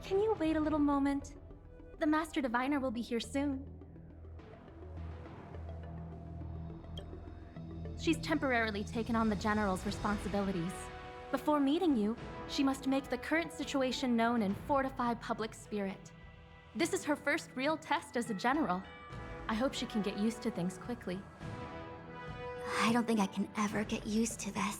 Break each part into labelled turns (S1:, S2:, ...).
S1: Can you wait a little moment? The Master Diviner will be here soon. She's temporarily taken on the General's responsibilities. Before meeting you, she must make the current situation known and fortify public spirit. This is her first real test as a General. I hope she can get used to things quickly.
S2: I don't think I can ever get used to this.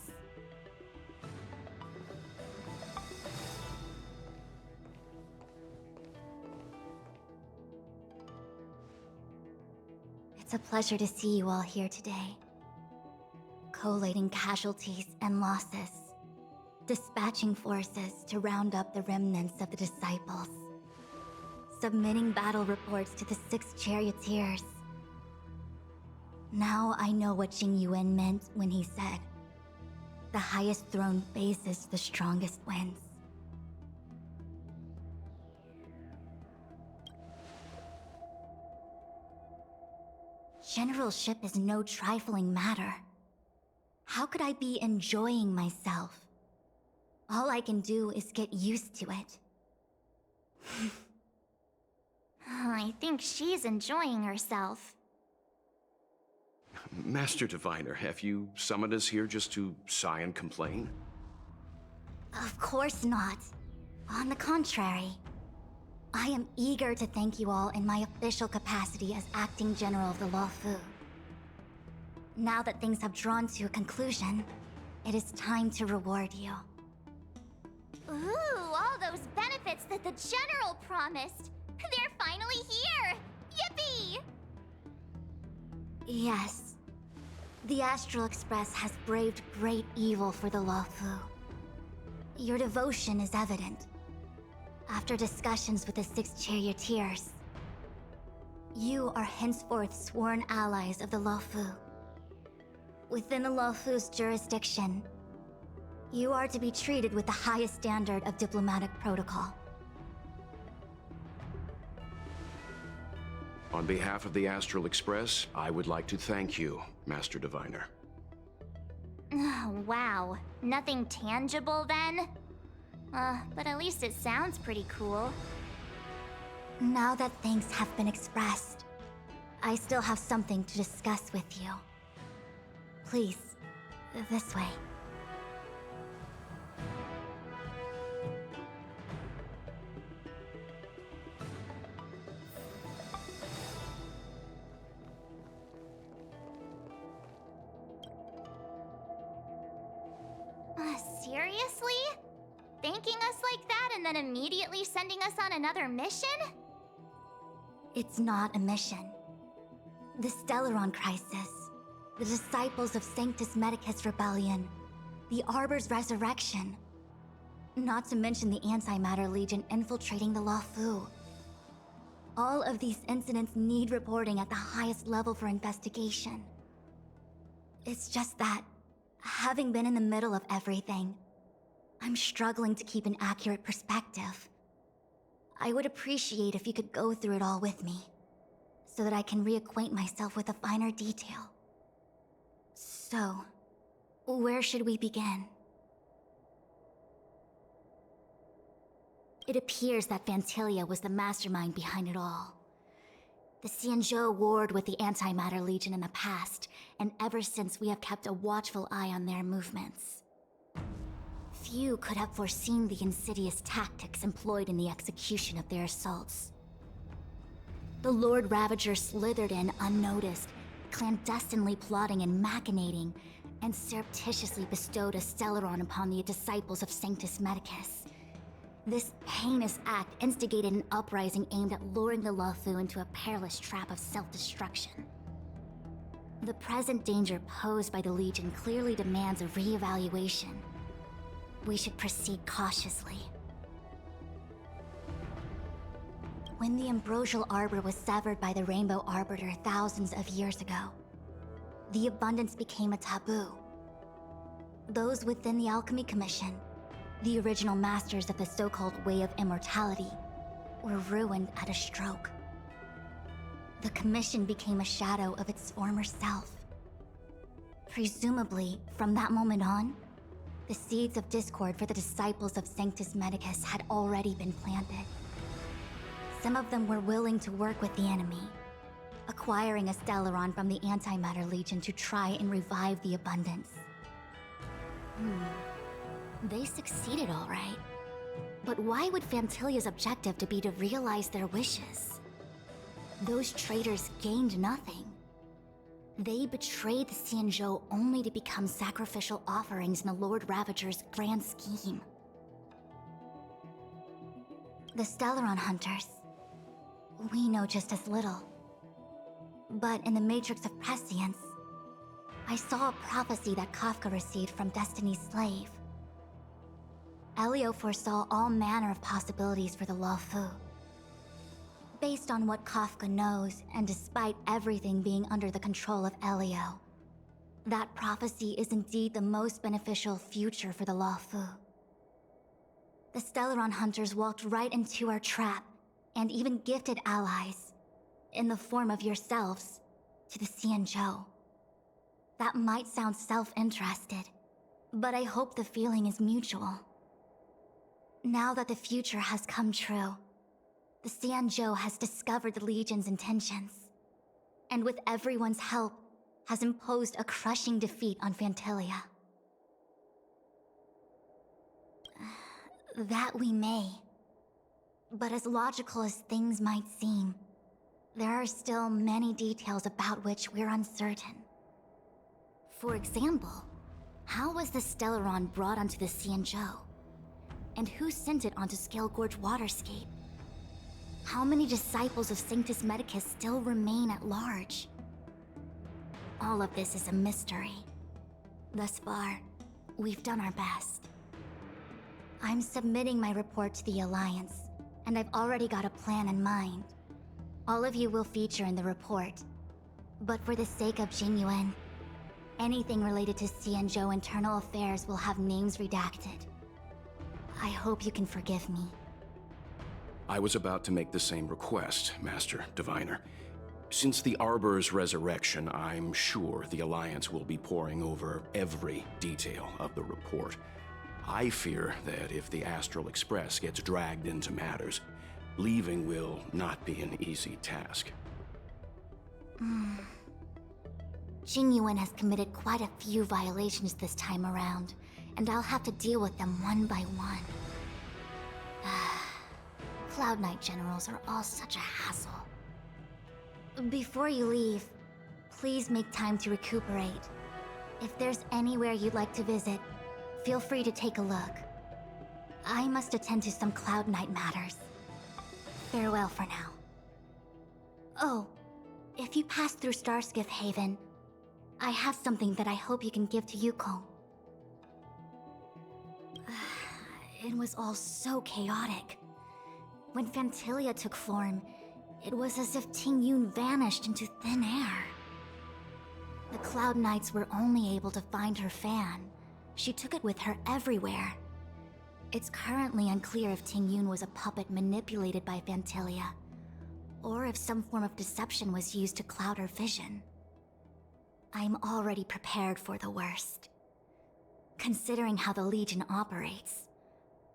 S2: It's a pleasure to see you all here today. Collating casualties and losses. Dispatching forces to round up the remnants of the disciples. Submitting battle reports to the 6 charioteers. Now I know what Jing Yuan meant when he said, "The highest throne faces the strongest winds." Generalship is no trifling matter. How could I be enjoying myself? All I can do is get used to it.
S3: I think she's enjoying herself.
S4: Master Diviner, have you summoned us here just to sigh and complain?
S2: Of course not. On the contrary, I am eager to thank you all in my official capacity as acting general of the Luofu. Now that things have drawn to a conclusion, it is time to reward you.
S3: Ooh, all those benefits that the General promised! They're finally here! Yippee!
S2: Yes. The Astral Express has braved great evil for the Luofu. Your devotion is evident. After discussions with the 6 charioteers, you are henceforth sworn allies of the Luofu. Within the Luofu's jurisdiction, you are to be treated with the highest standard of diplomatic protocol.
S4: On behalf of the Astral Express, I would like to thank you, Master Diviner.
S3: Wow, nothing tangible then? But at least it sounds pretty cool.
S2: Now that thanks have been expressed, I still have something to discuss with you. Please, this way.
S3: Seriously? Thanking us like that and then immediately sending us on another mission?
S2: It's not a mission. The Stellaron Crisis, the Disciples of Sanctus Medicus Rebellion, the Arbor's resurrection. Not to mention the Antimatter Legion infiltrating the Luofu. All of these incidents need reporting at the highest level for investigation. It's just that, having been in the middle of everything, I'm struggling to keep an accurate perspective. I would appreciate if you could go through it all with me, so that I can reacquaint myself with a finer detail. So, where should we begin? It appears that Vantilia was the mastermind behind it all. The Xianzhou warred with the Antimatter Legion in the past, and ever since we have kept a watchful eye on their movements. Few could have foreseen the insidious tactics employed in the execution of their assaults. The Lord Ravager slithered in unnoticed, clandestinely plotting and machinating, and surreptitiously bestowed a Stellaron upon the disciples of Sanctus Medicus. This heinous act instigated an uprising aimed at luring the Luofu into a perilous trap of self-destruction. The present danger posed by the Legion clearly demands a reevaluation. We should proceed cautiously. When the Ambrosial Arbor was severed by the Rainbow Arbiter thousands of years ago, the abundance became a taboo. Those within the Alchemy Commission, the original masters of the so-called Way of Immortality, were ruined at a stroke. The Commission became a shadow of its former self. Presumably, from that moment on, The seeds of discord for the disciples of Sanctus Medicus had already been planted. Some of them were willing to work with the enemy, acquiring a Stellaron from the Antimatter Legion to try and revive the Abundance. They succeeded all right. But why would Fantilia's objective to be to realize their wishes? Those traitors gained nothing. They betrayed the Xianzhou only to become sacrificial offerings in the Lord Ravager's grand scheme. The Stellaron Hunters, we know just as little. But in the Matrix of Prescience, I saw a prophecy that Kafka received from Destiny's slave. Elio foresaw all manner of possibilities for the Luofu. Based on what Kafka knows, and despite everything being under the control of Elio, that prophecy is indeed the most beneficial future for the Luofu. The Stellaron Hunters walked right into our trap, and even gifted allies, in the form of yourselves, to the Xianzhou. That might sound self-interested, but I hope the feeling is mutual. Now that the future has come true, the Xianzhou has discovered the Legion's intentions, and with everyone's help, has imposed a crushing defeat on Fantilia. That we may. But as logical as things might seem, there are still many details about which we're uncertain. For example, how was the Stellaron brought onto the Xianzhou? And who sent it onto Scale Gorge Waterscape? How many disciples of Sanctus Medicus still remain at large? All of this is a mystery. Thus far, we've done our best. I'm submitting my report to the Alliance, and I've already got a plan in mind. All of you will feature in the report. But for the sake of Jingyuan, anything related to Xianzhou internal affairs will have names redacted. I hope you can forgive me.
S4: I was about to make the same request, Master Diviner. Since the Arbor's resurrection, I'm sure the Alliance will be poring over every detail of the report. I fear that if the Astral Express gets dragged into matters, leaving will not be an easy task.
S2: Jingyuan has committed quite a few violations this time around, and I'll have to deal with them one by one. Cloud Knight generals are all such a hassle. Before you leave, please make time to recuperate. If there's anywhere you'd like to visit, feel free to take a look. I must attend to some Cloud Knight matters. Farewell for now. Oh, if you pass through Starskiff Haven, I have something that I hope you can give to Yukong. It was all so chaotic. When Fantilia took form, it was as if Tingyun vanished into thin air. The Cloud Knights were only able to find her fan. She took it with her everywhere. It's currently unclear if Tingyun was a puppet manipulated by Fantilia, or if some form of deception was used to cloud her vision. I'm already prepared for the worst. Considering how the Legion operates,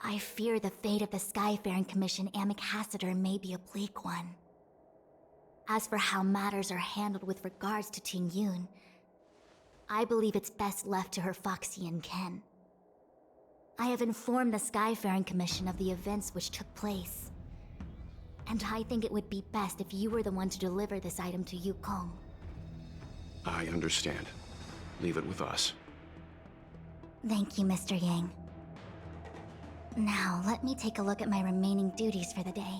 S2: I fear the fate of the Skyfaring Commission Amichacitor may be a bleak one. As for how matters are handled with regards to Tingyun, I believe it's best left to her Foxian ken. I have informed the Skyfaring Commission of the events which took place, and I think it would be best if you were the one to deliver this item to Yukong.
S4: I understand. Leave it with us.
S2: Thank you, Mr. Yang. Now, let me take a look at my remaining duties for the day.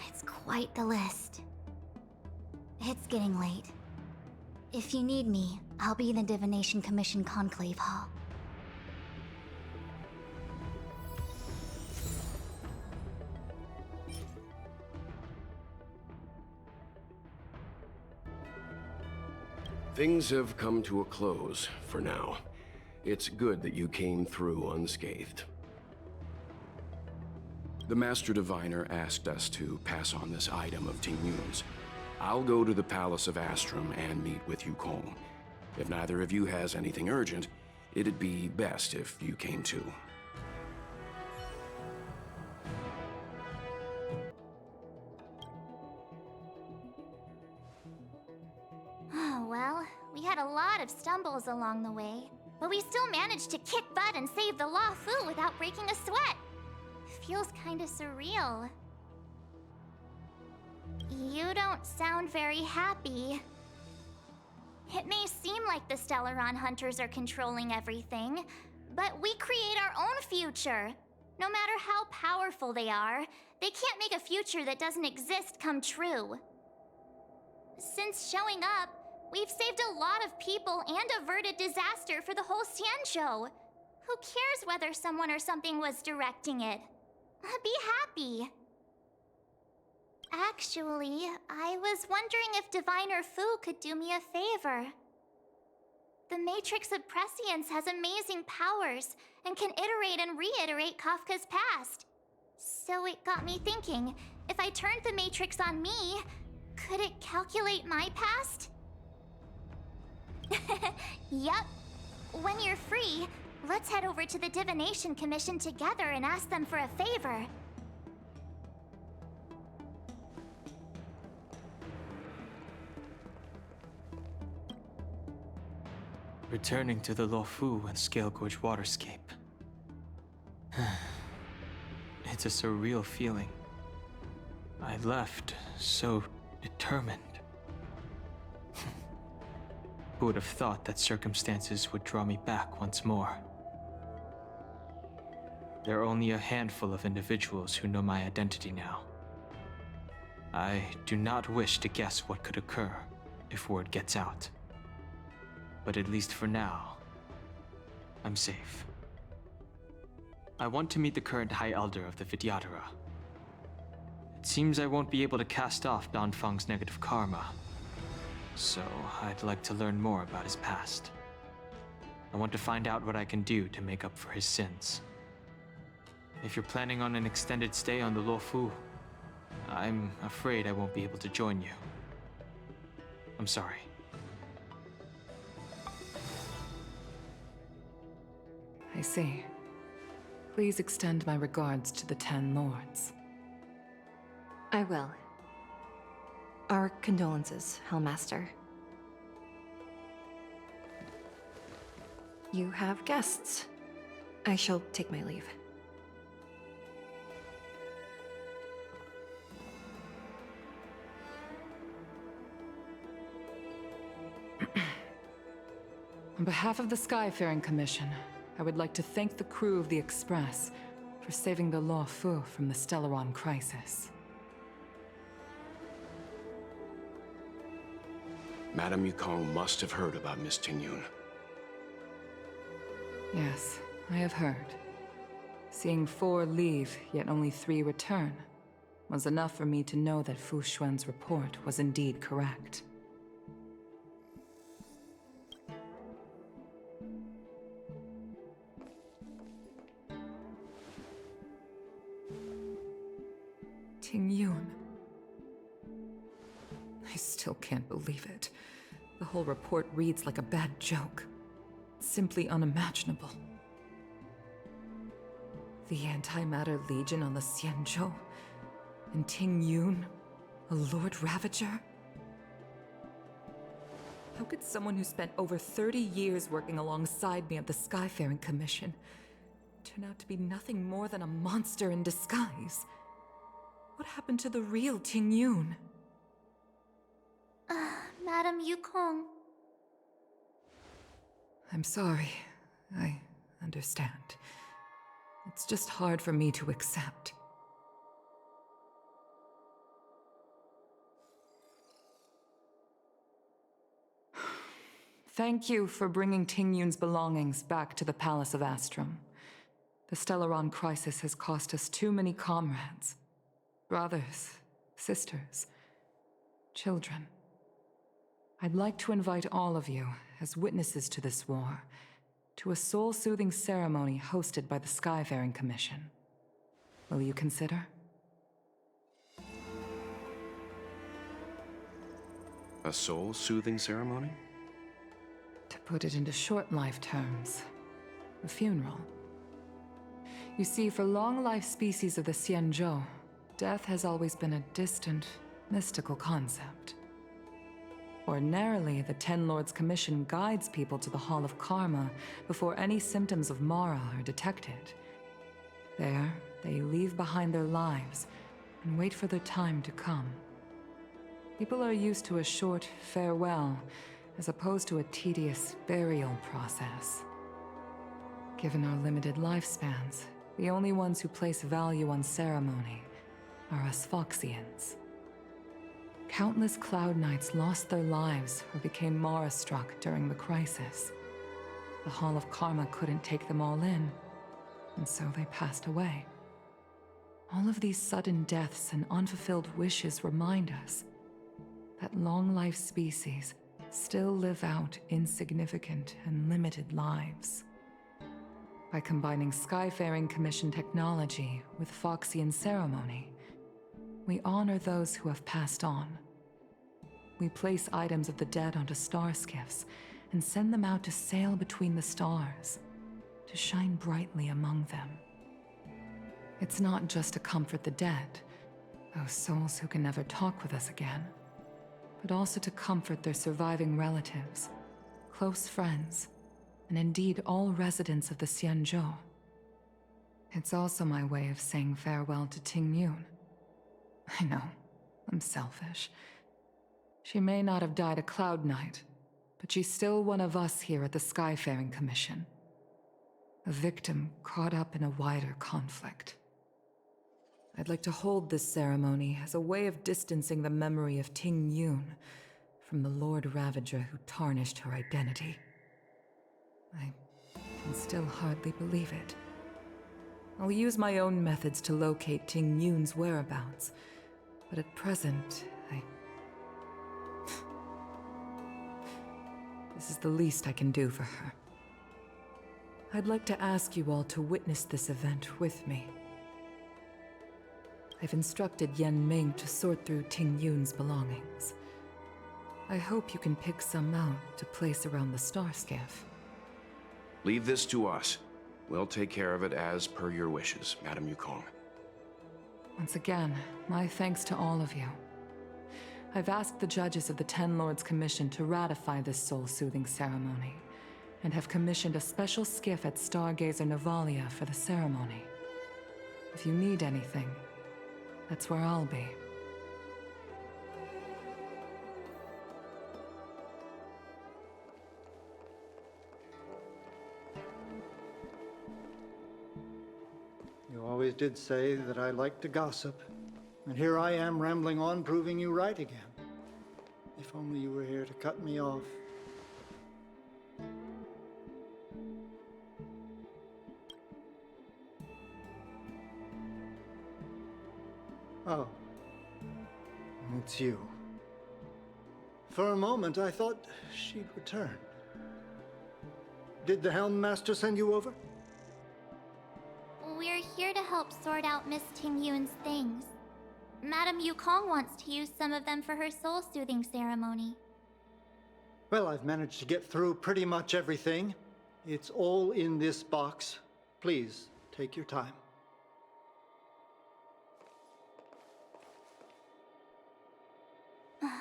S2: It's quite the list. It's getting late. If you need me, I'll be in the Divination Commission Conclave Hall.
S4: Things have come to a close for now. It's good that you came through unscathed. The Master Diviner asked us to pass on this item of Tingyun's. I'll go to the Palace of Astrum and meet with Yukong. If neither of you has anything urgent, It'd be best if you came too.
S3: Oh, well, we had a lot of stumbles along the way, but we still managed to kick butt and save the Law Fu without breaking a sweat. Feels kinda surreal. You don't sound very happy. It may seem like the Stellaron Hunters are controlling everything, but we create our own future. No matter how powerful they are, they can't make a future that doesn't exist come true. Since showing up, we've saved a lot of people and averted disaster for the whole Xianzhou. Who cares whether someone or something was directing it? Be happy. Actually, I was wondering if Diviner Fu could do me a favor. The Matrix of Prescience has amazing powers and can iterate and reiterate Kafka's past. So it got me thinking, if I turned the Matrix on me, could it calculate my past? Yup. When you're free, let's head over to the Divination Commission together and ask them for a favor.
S5: Returning to the Luofu and Scale Gorge waterscape. It's a surreal feeling. I left so determined. Who would have thought that circumstances would draw me back once more? There are only a handful of individuals who know my identity now. I do not wish to guess what could occur if word gets out. But at least for now, I'm safe. I want to meet the current High Elder of the Vidyadhara. It seems I won't be able to cast off Danfang's negative karma, so I'd like to learn more about his past. I want to find out what I can do to make up for his sins. If you're planning on an extended stay on the Luofu, I'm afraid I won't be able to join you. I'm sorry.
S6: I see. Please extend my regards to the 10 Lords.
S7: I will. Our condolences, Hellmaster. You have guests. I shall take my leave.
S6: On behalf of the Skyfaring Commission, I would like to thank the crew of the Express for saving the Luofu from the Stellaron crisis.
S4: Madame Yukong must have heard about Miss Tingyun.
S6: Yes, I have heard. Seeing 4 leave, yet only 3 return, was enough for me to know that Fu Xuan's report was indeed correct. Tingyun. I still can't believe it. The whole report reads like a bad joke. It's simply unimaginable. The Antimatter Legion on the Xianzhou, and Tingyun, a Lord Ravager? How could someone who spent over 30 years working alongside me at the Skyfaring Commission turn out to be nothing more than a monster in disguise? What happened to the real Tingyun?
S3: Madame Yukong.
S6: I'm sorry. I understand. It's just hard for me to accept. Thank you for bringing Tingyun's belongings back to the Palace of Astrum. The Stellaron crisis has cost us too many comrades. Brothers, sisters, children. I'd like to invite all of you, as witnesses to this war, to a soul-soothing ceremony hosted by the Skyfaring Commission. Will you consider?
S4: A soul-soothing ceremony?
S6: To put it into short life terms, a funeral. You see, for long-life species of the Xianzhou, death has always been a distant, mystical concept. Ordinarily, the Ten Lords Commission guides people to the Hall of Karma before any symptoms of Mara are detected. There, they leave behind their lives and wait for their time to come. People are used to a short farewell as opposed to a tedious burial process. Given our limited lifespans, the only ones who place value on ceremony are us Foxians. Countless Cloud Knights lost their lives or became Mara-struck during the crisis. The Hall of Karma couldn't take them all in, and so they passed away. All of these sudden deaths and unfulfilled wishes remind us that long-life species still live out insignificant and limited lives. By combining Skyfaring Commission technology with Foxian ceremony, we honor those who have passed on. We place items of the dead onto star skiffs and send them out to sail between the stars, to shine brightly among them. It's not just to comfort the dead, those souls who can never talk with us again, but also to comfort their surviving relatives, close friends, and indeed all residents of the Xianzhou. It's also my way of saying farewell to Ting Yun. I know, I'm selfish. She may not have died a Cloud Knight, but she's still one of us here at the Skyfaring Commission. A victim caught up in a wider conflict. I'd like to hold this ceremony as a way of distancing the memory of Ting Yun from the Lord Ravager who tarnished her identity. I can still hardly believe it. I'll use my own methods to locate Ting Yun's whereabouts, but at present, This is the least I can do for her. I'd like to ask you all to witness this event with me. I've instructed Yan Ming to sort through Ting Yun's belongings. I hope you can pick some out to place around the star skiff.
S4: Leave this to us. We'll take care of it as per your wishes, Madame Yukong.
S6: Once again, my thanks to all of you. I've asked the judges of the Ten Lords Commission to ratify this soul-soothing ceremony, and have commissioned a special skiff at Stargazer Navalia for the ceremony. If you need anything, that's where I'll be.
S8: You always did say that I like to gossip. And here I am rambling on, proving you right again. If only you were here to cut me off. Oh. It's you. For a moment, I thought she'd return. Did the Helm Master send you over?
S3: We're here to help sort out Miss Ting Yun's things. Madame Yukong wants to use some of them for her soul-soothing ceremony.
S8: Well, I've managed to get through pretty much everything. It's all in this box. Please, take your time.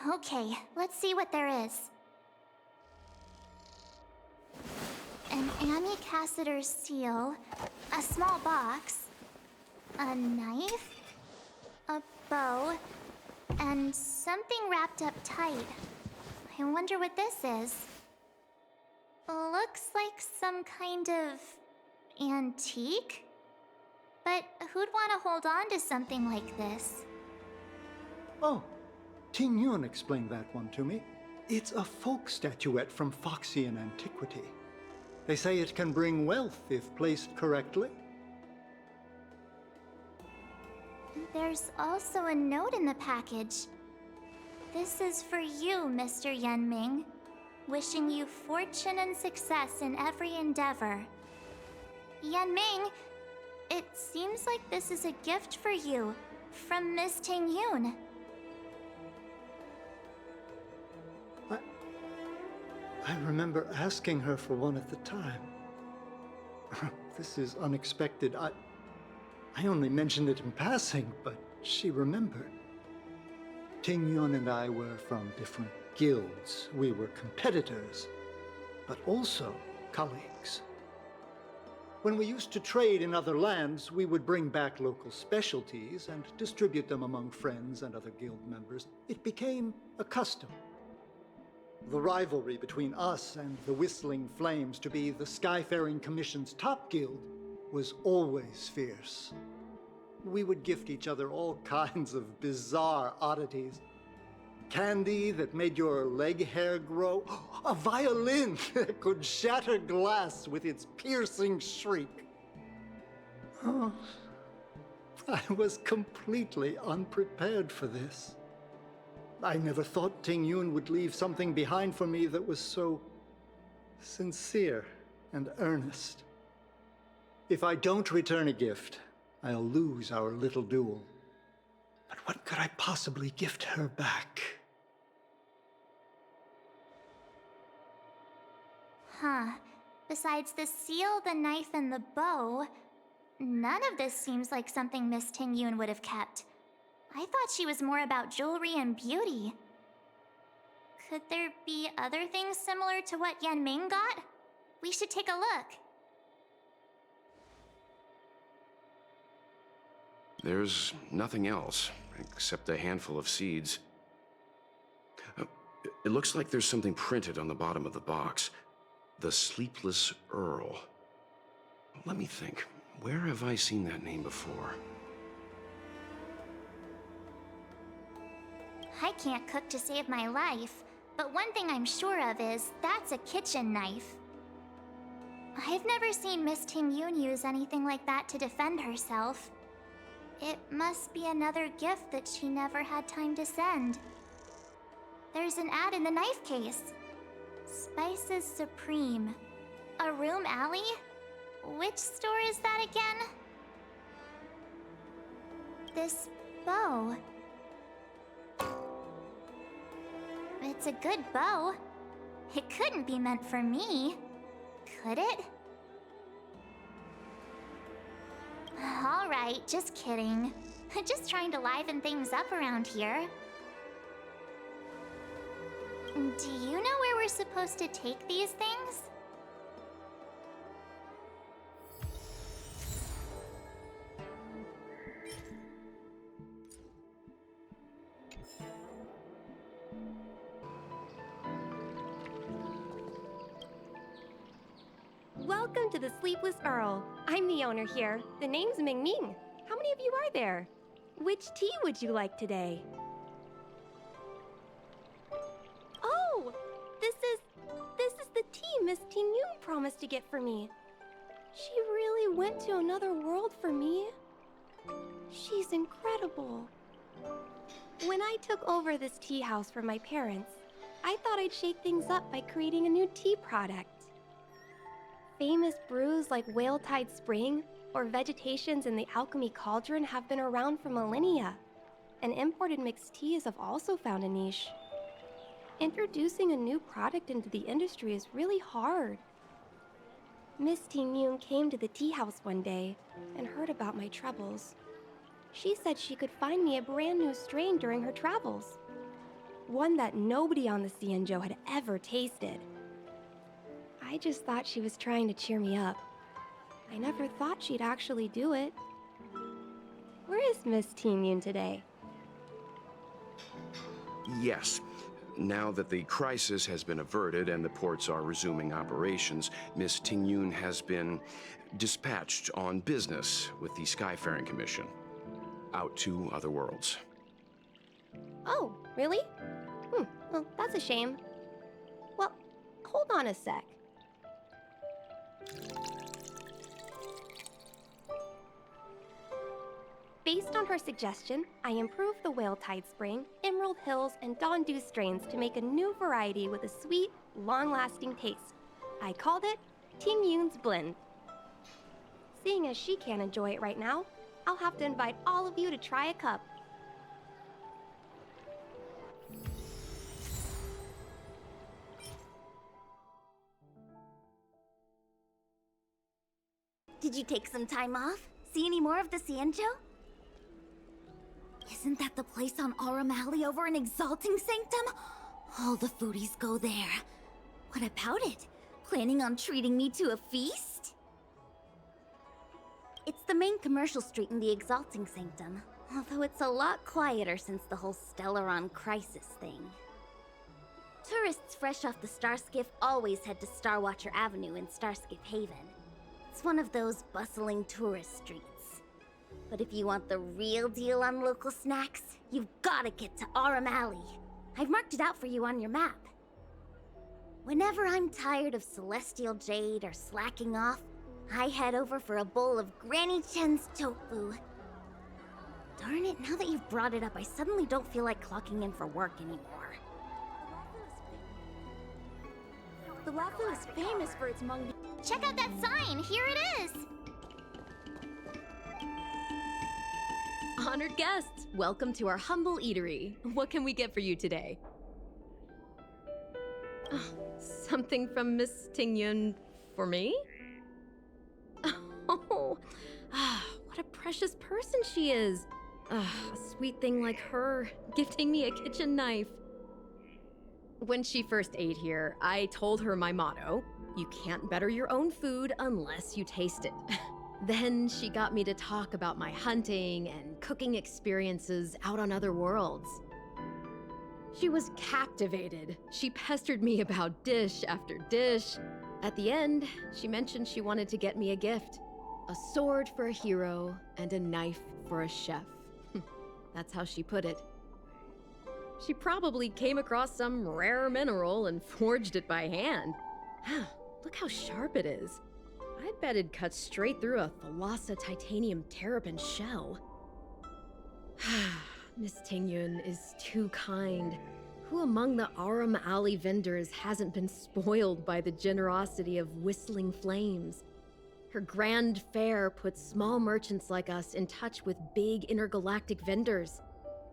S3: Okay, let's see what there is. An Ami Cassider's seal, a small box, a knife, a bow, and something wrapped up tight. I wonder what this is. Looks like some kind of antique? But who'd want to hold on to something like this?
S8: Oh, Ting Yun explained that one to me. It's a folk statuette from Foxian antiquity. They say it can bring wealth if placed correctly.
S3: There's also a note in the package. This is for you, Mr. Yan Ming. Wishing you fortune and success in every endeavor. Yan Ming, it seems like this is a gift for you from Miss Ting Yun.
S8: I remember asking her for one at the time. This is unexpected. I only mentioned it in passing, but she remembered. Ting Yun and I were from different guilds. We were competitors, but also colleagues. When we used to trade in other lands, we would bring back local specialties and distribute them among friends and other guild members. It became a custom. The rivalry between us and the Whistling Flames to be the Skyfaring Commission's top guild was always fierce. We would gift each other all kinds of bizarre oddities. Candy that made your leg hair grow. A violin that could shatter glass with its piercing shriek. Oh, I was completely unprepared for this. I never thought Ting Yun would leave something behind for me that was so sincere and earnest. If I don't return a gift, I'll lose our little duel. But what could I possibly gift her back?
S3: Huh. Besides the seal, the knife, and the bow, none of this seems like something Miss Ting Yun would have kept. I thought she was more about jewelry and beauty. Could there be other things similar to what Yan Ming got? We should take a look.
S4: There's nothing else, except a handful of seeds. It looks like there's something printed on the bottom of the box. The Sleepless Earl. Let me think. Where have I seen that name before?
S3: I can't cook to save my life, but one thing I'm sure of is that's a kitchen knife. I've never seen Miss Ting Yun use anything like that to defend herself. It must be another gift that she never had time to send. There's an ad in the knife case. Spices Supreme. A room alley? Which store is that again? This bow. It's a good bow. It couldn't be meant for me, could it? Alright, just kidding. Just trying to liven things up around here. Do you know where we're supposed to take these things?
S9: Welcome to the Sleepless Earl. I'm the owner here. The name's Ming Ming. How many of you are there? Which tea would you like today? Oh, this is the tea Miss Ting Yun promised to get for me. She really went to another world for me. She's incredible. When I took over this tea house from my parents, I thought I'd shake things up by creating a new tea product. Famous brews like Whale Tide Spring or Vegetations in the Alchemy Cauldron have been around for millennia, and imported mixed teas have also found a niche. Introducing a new product into the industry is really hard. Miss Ting Yun came to the tea house one day and heard about my troubles. She said she could find me a brand new strain during her travels, one that nobody on the Xianzhou had ever tasted. I just thought she was trying to cheer me up. I never thought she'd actually do it. Where is Miss Ting Yun today?
S4: Yes. Now that the crisis has been averted and the ports are resuming operations, Miss Ting Yun has been dispatched on business with the Skyfaring Commission, out to other worlds.
S9: Oh, really? Well, that's a shame. Well, hold on a sec. Based on her suggestion, I improved the Whale Tide Spring, Emerald Hills, and Dawn Dew strains to make a new variety with a sweet, long-lasting taste. I called it Ting Yun's Blend. Seeing as she can't enjoy it right now, I'll have to invite all of you to try a cup.
S2: Did you take some time off? See any more of the Cienjo? Isn't that the place on Aurum Alley over in Exalting Sanctum? All the foodies go there. What about it? Planning on treating me to a feast? It's the main commercial street in the Exalting Sanctum, although it's a lot quieter since the whole Stellaron crisis thing. Tourists fresh off the Starskiff always head to Starwatcher Avenue in Starskiff Haven. It's one of those bustling tourist streets. But if you want the real deal on local snacks, you've gotta get to Aurum Alley. I've marked it out for you on your map. Whenever I'm tired of Celestial Jade or slacking off, I head over for a bowl of Granny Chen's tofu. Darn it, now that you've brought it up, I suddenly don't feel like clocking in for work anymore.
S9: The Waffle is famous for its mung.
S3: Check out that sign! Here it is!
S10: Honored guests, welcome to our humble eatery. What can we get for you today? Something from Miss Tingyun for me? Oh, what a precious person she is. A sweet thing like her, gifting me a kitchen knife. When she first ate here, I told her my motto: you can't better your own food unless you taste it. Then she got me to talk about my hunting and cooking experiences out on other worlds. She was captivated. She pestered me about dish after dish. At the end, she mentioned she wanted to get me a gift. A sword for a hero and a knife for a chef. That's how she put it. She probably came across some rare mineral and forged it by hand. Look how sharp it is. I bet it'd cut straight through a Thalassa titanium terrapin shell. Miss Tingyun is too kind. Who among the Aurum Alley vendors hasn't been spoiled by the generosity of Whistling Flames? Her grand fare puts small merchants like us in touch with big intergalactic vendors.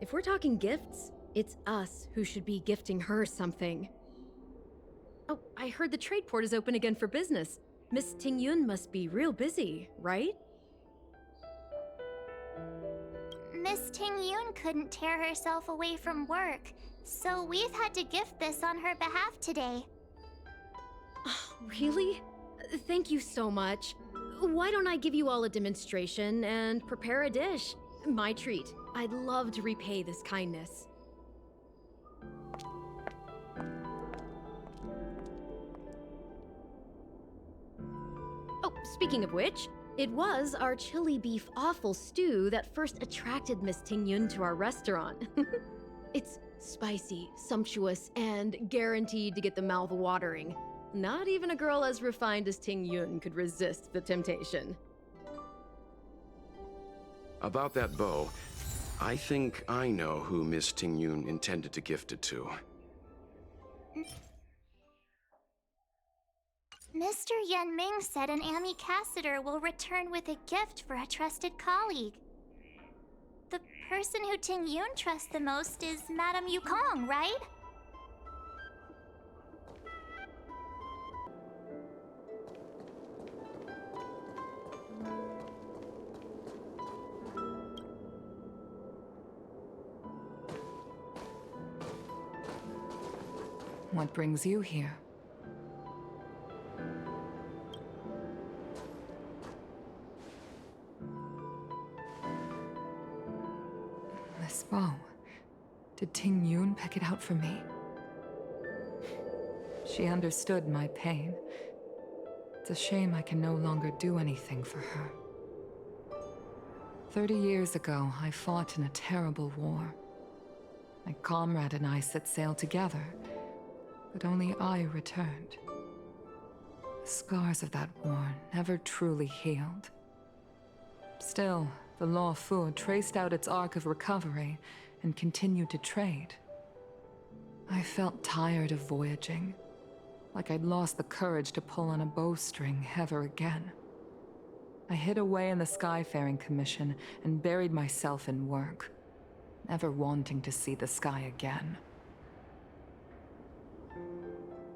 S10: If we're talking gifts, it's us who should be gifting her something. Oh, I heard the trade port is open again for business. Miss Tingyun must be real busy, right?
S3: Miss Tingyun couldn't tear herself away from work, so we've had to gift this on her behalf today.
S10: Really? Thank you so much. Why don't I give you all a demonstration and prepare a dish? My treat. I'd love to repay this kindness. Oh, speaking of which, it was our chili beef offal stew that first attracted Miss Tingyun to our restaurant. It's spicy, sumptuous, and guaranteed to get the mouth watering. Not even a girl as refined as Tingyun could resist the temptation.
S4: About that bow, I think I know who Miss Tingyun intended to gift it to.
S3: Mr. Yenming said an ambassador will return with a gift for a trusted colleague. The person who Tingyun trusts the most is Madame Yukong, right?
S6: What brings you here? This bow. Did Tingyun pick it out for me? She understood my pain. It's a shame I can no longer do anything for her. 30 years ago, I fought in a terrible war. My comrade and I set sail together, but only I returned. The scars of that war never truly healed. Still, the Law Fu traced out its arc of recovery and continued to trade. I felt tired of voyaging, like I'd lost the courage to pull on a bowstring ever again. I hid away in the Skyfaring Commission and buried myself in work, never wanting to see the sky again.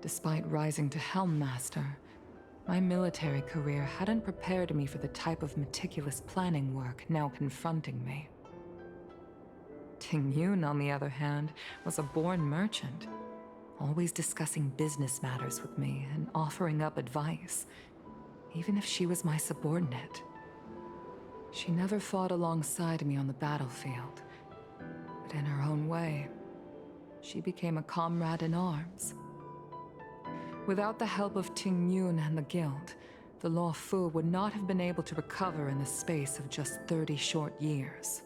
S6: Despite rising to Helm Master, My military career hadn't prepared me for the type of meticulous planning work now confronting me. Ting Yun, on the other hand, was a born merchant, always discussing business matters with me and offering up advice, even if she was my subordinate. She never fought alongside me on the battlefield, but in her own way, she became a comrade in arms. Without the help of Ting Yun and the Guild, the Law Fu would not have been able to recover in the space of just 30 short years.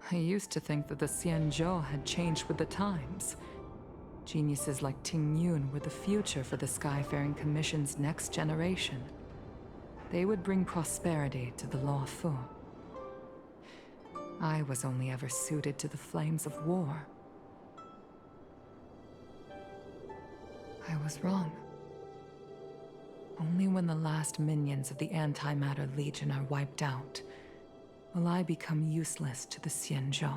S6: I used to think that the Xianzhou had changed with the times. Geniuses like Ting Yun were the future for the Skyfaring Commission's next generation. They would bring prosperity to the Law Fu. I was only ever suited to the flames of war. I was wrong. Only when the last minions of the Antimatter Legion are wiped out will I become useless to the Xianzhou.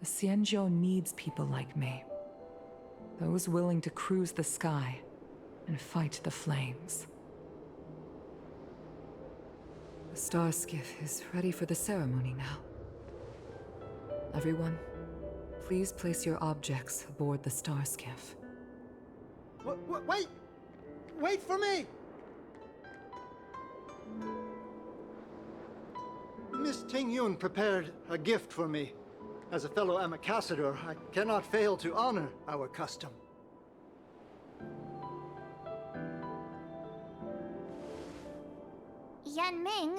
S6: The Xianzhou needs people like me. Those willing to cruise the sky and fight the flames. The star skiff is ready for the ceremony now. Everyone, please place your objects aboard the star skiff.
S8: Wait! Wait for me! Miss Ting Yun prepared a gift for me. As a fellow ambassador, I cannot fail to honor our custom.
S3: Yan Ming,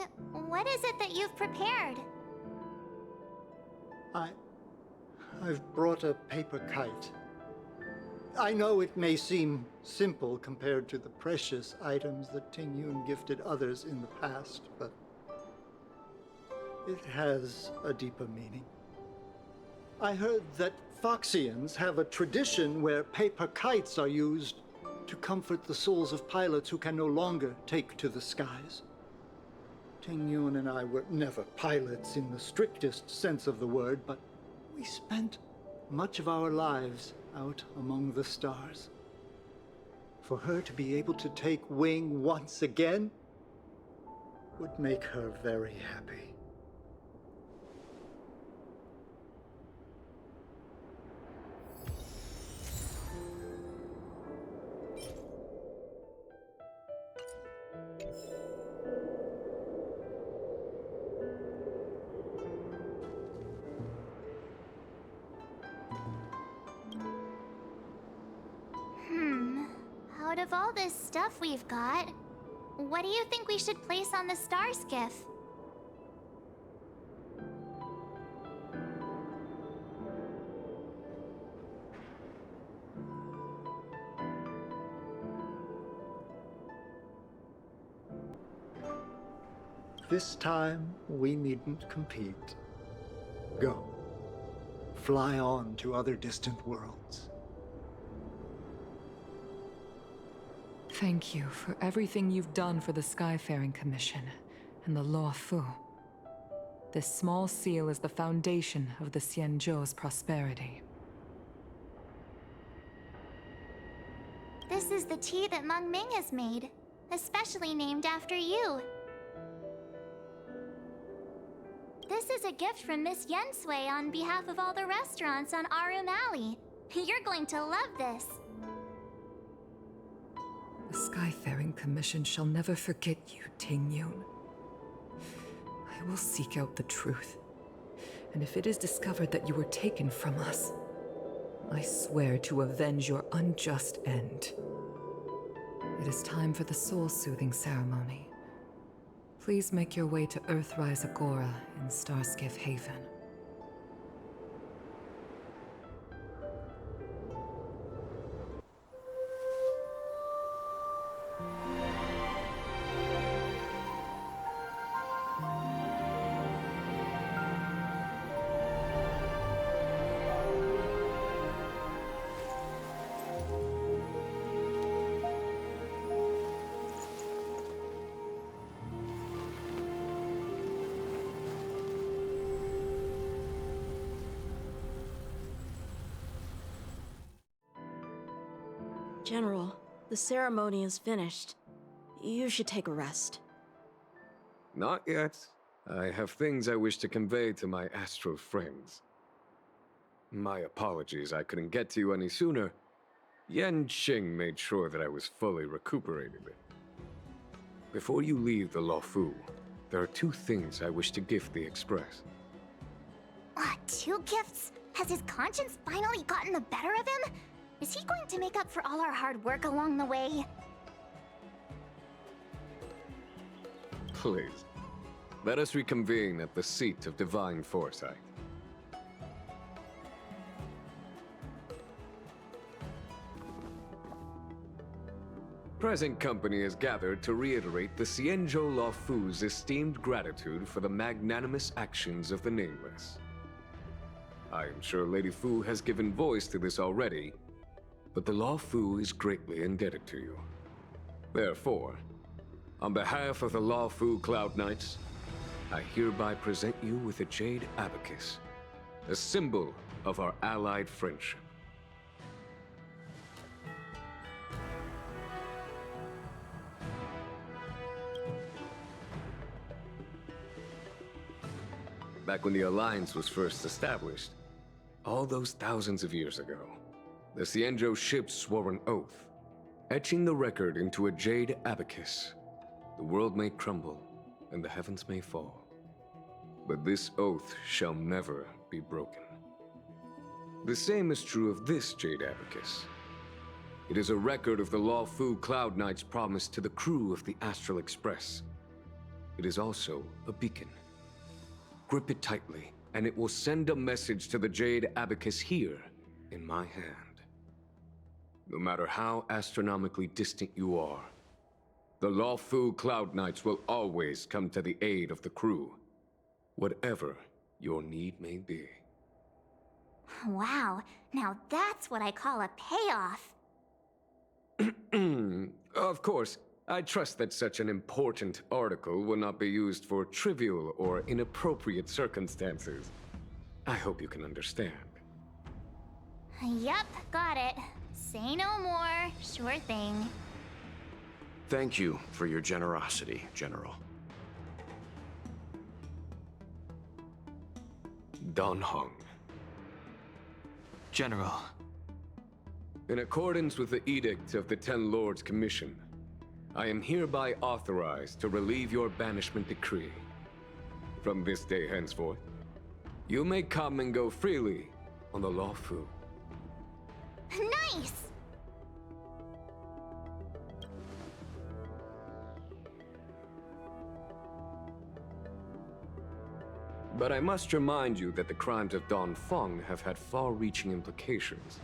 S3: what is it that you've prepared?
S8: I've brought a paper kite. I know it may seem simple compared to the precious items that Ting Yun gifted others in the past, but it has a deeper meaning. I heard that Foxians have a tradition where paper kites are used to comfort the souls of pilots who can no longer take to the skies. Ting Yun and I were never pilots in the strictest sense of the word, but we spent much of our lives out among the stars. For her to be able to take wing once again would make her very happy.
S3: Out of all this stuff we've got, what do you think we should place on the star skiff?
S8: This time, we needn't compete. Go. Fly on to other distant worlds.
S6: Thank you for everything you've done for the Skyfaring Commission and the Law Fu. This small seal is the foundation of the Xianzhou's prosperity.
S3: This is the tea that Meng Ming has made, especially named after you. This is a gift from Miss Yen Sui on behalf of all the restaurants on Arum Alley. You're going to love this.
S6: The Skyfaring Commission shall never forget you, Ting Yun. I will seek out the truth. And if it is discovered that you were taken from us, I swear to avenge your unjust end. It is time for the soul-soothing ceremony. Please make your way to Earthrise Agora in Starskiff Haven.
S7: General,
S11: The ceremony is finished. You should take a rest.
S12: Not yet. I have things I wish to convey to my astral friends. My apologies I couldn't get to you any sooner. Yan Qing made sure that I was fully recuperated. Before you leave the Luofu, there are 2 things I wish to gift the Express.
S3: 2 gifts? Has his conscience finally gotten the better of him? Is he going to make up for all our hard work along the way?
S12: Please, let us reconvene at the seat of divine foresight. Present company is gathered to reiterate the Xianzhou Luofu's esteemed gratitude for the magnanimous actions of the Nameless. I am sure Lady Fu has given voice to this already, but the Luofu is greatly indebted to you. Therefore, on behalf of the Luofu Cloud Knights, I hereby present you with a jade abacus, a symbol of our allied friendship. Back when the Alliance was first established, all those thousands of years ago, the Xianzhou ships swore an oath, etching the record into a jade abacus. The world may crumble, and the heavens may fall, but this oath shall never be broken. The same is true of this jade abacus. It is a record of the Luofu Cloud Knight's promise to the crew of the Astral Express. It is also a beacon. Grip it tightly, and it will send a message to the jade abacus here in my hand. No matter how astronomically distant you are, the Luofu Cloud Knights will always come to the aid of the crew, whatever your need may be.
S3: Wow, now that's what I call a payoff.
S12: Of course, I trust that such an important article will not be used for trivial or inappropriate circumstances. I hope you can understand.
S3: Yep, got it. Say no more. Sure thing.
S4: Thank you for your generosity, General.
S12: Dan Heng.
S5: General.
S12: In accordance with the Edict of the Ten Lords Commission, I am hereby authorized to relieve your banishment decree. From this day henceforth, you may come and go freely on the Luofu.
S3: Nice!
S12: But I must remind you that the crimes of Don Feng have had far-reaching implications.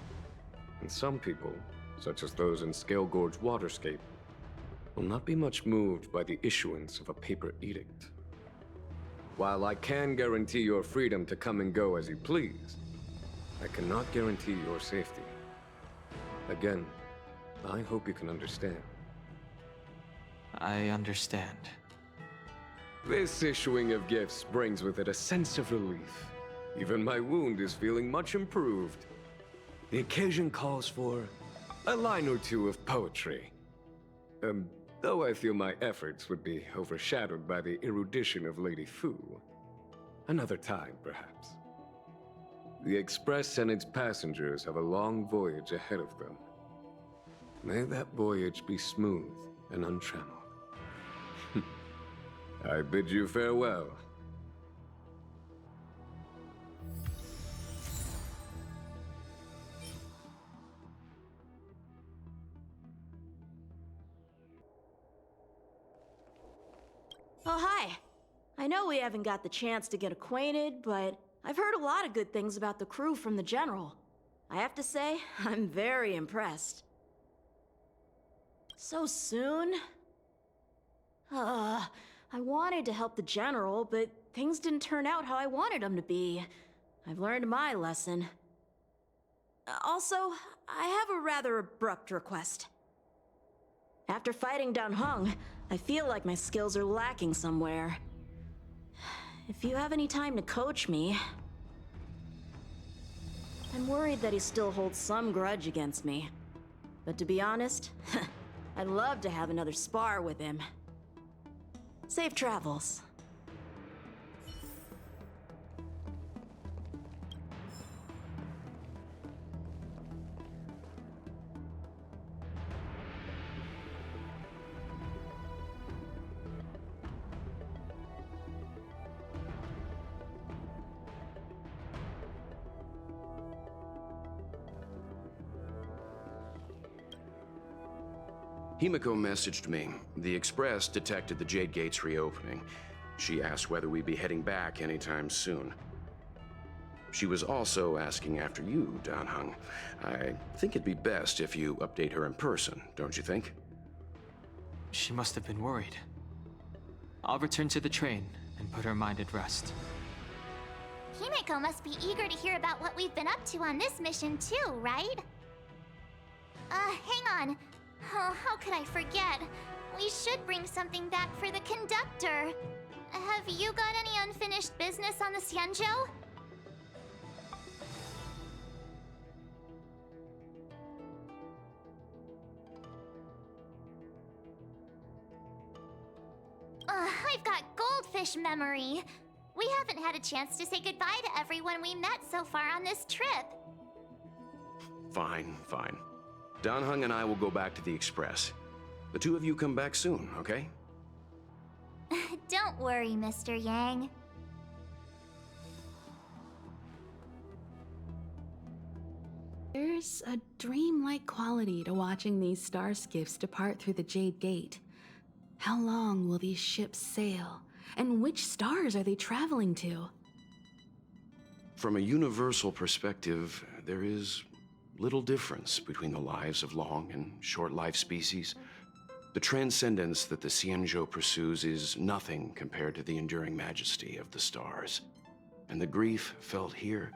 S12: And some people, such as those in Scale Gorge Waterscape, will not be much moved by the issuance of a paper edict. While I can guarantee your freedom to come and go as you please, I cannot guarantee your safety. Again, I hope you can understand.
S5: I understand.
S12: This issuing of gifts brings with it a sense of relief. Even my wound is feeling much improved. The occasion calls for a line or 2 of poetry. Though I feel my efforts would be overshadowed by the erudition of Lady Fu. Another time, perhaps. The Express and its passengers have a long voyage ahead of them. May that voyage be smooth and untrammeled. I bid you farewell.
S11: Oh, hi. I know we haven't got the chance to get acquainted, but I've heard a lot of good things about the crew from the General. I have to say, I'm very impressed. So soon? I wanted to help the General, but things didn't turn out how I wanted them to be. I've learned my lesson. Also, I have a rather abrupt request. After fighting Dan Heng, I feel like my skills are lacking somewhere. If you have any time to coach me... I'm worried that he still holds some grudge against me. But to be honest, I'd love to have another spar with him. Safe travels.
S4: Himiko messaged me. The Express detected the Jade Gate's reopening. She asked whether we'd be heading back anytime soon. She was also asking after you, Danheng. I think it'd be best if you update her in person, don't you think?
S5: She must have been worried. I'll return to the train and put her mind at rest.
S3: Himiko must be eager to hear about what we've been up to on this mission too, right? Hang on. Oh, how could I forget? We should bring something back for the conductor. Have you got any unfinished business on the Xianzhou? I've got goldfish memory. We haven't had a chance to say goodbye to everyone we met so far on this trip.
S4: Fine, fine. Danheng and I will go back to the Express. The two of you come back soon, okay?
S3: Don't worry, Mr. Yang.
S13: There's a dreamlike quality to watching these star skiffs depart through the Jade Gate. How long will these ships sail? And which stars are they traveling to?
S4: From a universal perspective, there is little difference between the lives of long and short-lived species. The transcendence that the Xianzhou pursues is nothing compared to the enduring majesty of the stars. And the grief felt here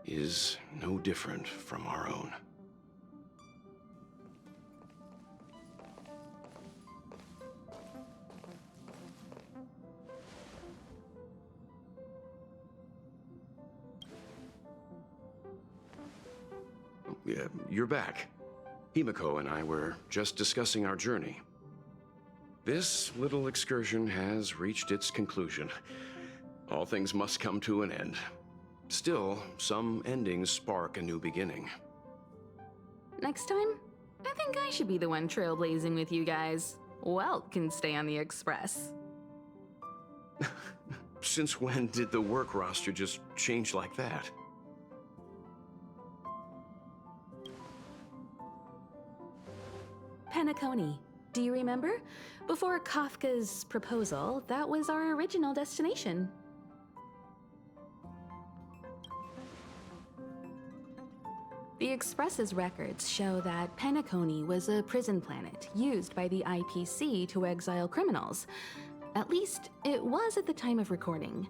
S4: is no different from our own. Yeah, you're back. Himiko and I were just discussing our journey. This little excursion has reached its conclusion. All things must come to an end. Still, some endings spark a new beginning.
S13: Next time, I think I should be the one trailblazing with you guys. Welt can stay on the Express.
S4: Since when did the work roster just change like that?
S13: Penacony. Do you remember? Before Kafka's proposal, that was our original destination. The Express's records show that Penacony was a prison planet used by the IPC to exile criminals. At least, it was at the time of recording.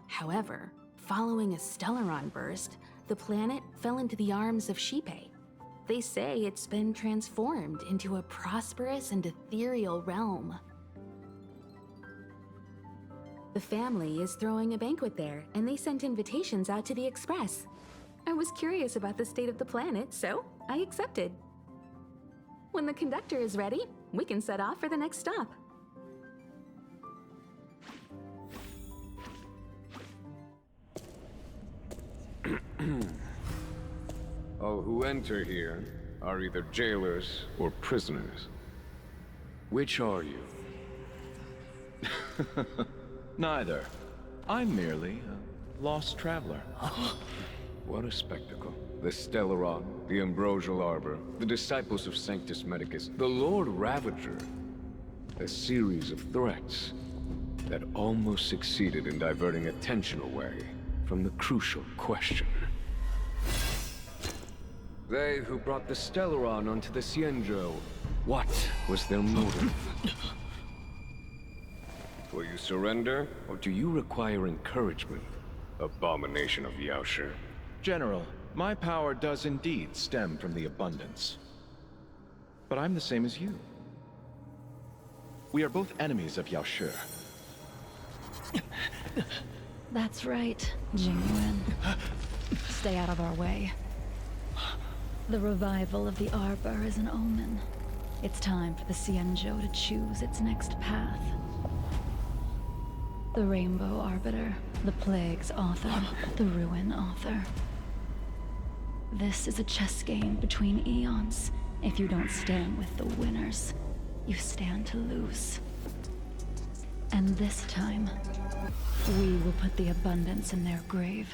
S13: However, following a Stellaron burst, the planet fell into the arms of Xipe. They say it's been transformed into a prosperous and ethereal realm. The family is throwing a banquet there, and they sent invitations out to the Express. I was curious about the state of the planet, so I accepted. When the conductor is ready, we can set off for the next stop.
S12: All who enter here are either jailers or prisoners. Which are you?
S14: Neither. I'm merely a lost traveler.
S12: What a spectacle. The Stellaron, the Ambrosial Arbor, the Disciples of Sanctus Medicus, the Lord Ravager. A series of threats that almost succeeded in diverting attention away from the crucial question. They who brought the Stellaron onto the Xianzhou, what was their motive? Will you surrender, or do you require encouragement, abomination of Yaoshi?
S14: General, my power does indeed stem from the abundance. But I'm the same as you. We are both enemies of Yaoshi.
S10: That's right, Jing Yuan. Stay out of our way.
S15: The revival of the Arbor is an omen. It's time for the Xianzhou to choose its next path. The Rainbow Arbiter, the Plague's author, the Ruin author. This is a chess game between eons. If you don't stand with the winners, you stand to lose. And this time, we will put the abundance in their grave.